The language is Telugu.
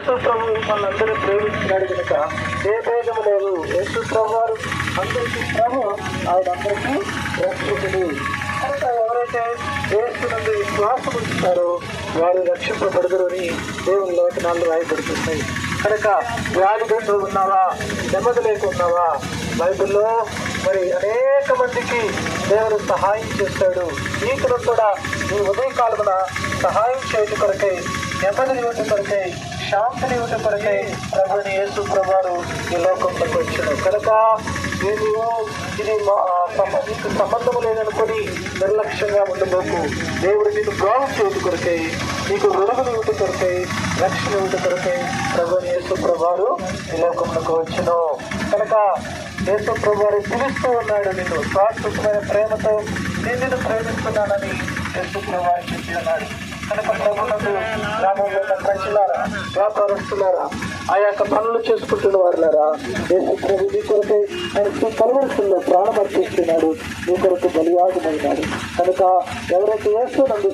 యేసు ప్రభు మనందరూ ప్రేమించినాడు కనుక ఏ భేదము లేదు. యేసు ప్రభు వారు అందరికీ ప్రభు, ఆయన అందరికీ రక్షకుడు కనుక ఎవరైతే యేసునందు విశ్వాసం ఉంచుతారో వారు రక్షింపబడదురు అని దేవుని లేఖనాలు రాయబడుతున్నాయి. కనుక వ్యాధితో ఉన్నావా, నెమ్మది లేకున్నావా, బైబిల్లో మరి అనేక మందికి దేవుడు సహాయం చేస్తాడు. నీకును కూడా నీ ఉదయకాలమున సహాయం చేయటం కొరకై, నెమ్మదిని ఇవ్వటం కొరకై, శాంతిని ఇవ్వటం కొరకై ప్రభుని యేసు ప్రభువారు ఈ లోకంలోకి వచ్చాడు. కనుక ఇది నీకు సంబంధం లేదనుకొని నిర్లక్ష్యంగా ఉండబోకు. దేవుడు నీకు బాగు చేయటం కొరకై, నీకు వెలుగుని ఇవ్వటం కొరకై, రక్షణ ఇవ్వటం కొరకై ప్రభుని యేసు ప్రభువారు ఈ లోకంలోకి వచ్చాను. కనుక యేసు ప్రభువారు పిలుస్తూ ఉన్నాడు, నిన్ను శాశ్వతమైన ప్రేమతో నిన్ను ప్రేమిస్తున్నానని యేసు ప్రభువారు చెప్పి ఉన్నాడు. కనుక ప్రభునందు గ్రామంలో ఉన్న ప్రజలారా, వ్యాపారస్తులారా, ఆ యొక్క పనులు చేసుకుంటున్న వారులారా, యేసు ప్రభు నీ కొరకై ఆయన కలవరుస్తున్న ప్రాణం అర్పిస్తున్నాడు, నీ కొరకు బలియాగమైనాడు. కనుక ఎవరైతే యేసు నందు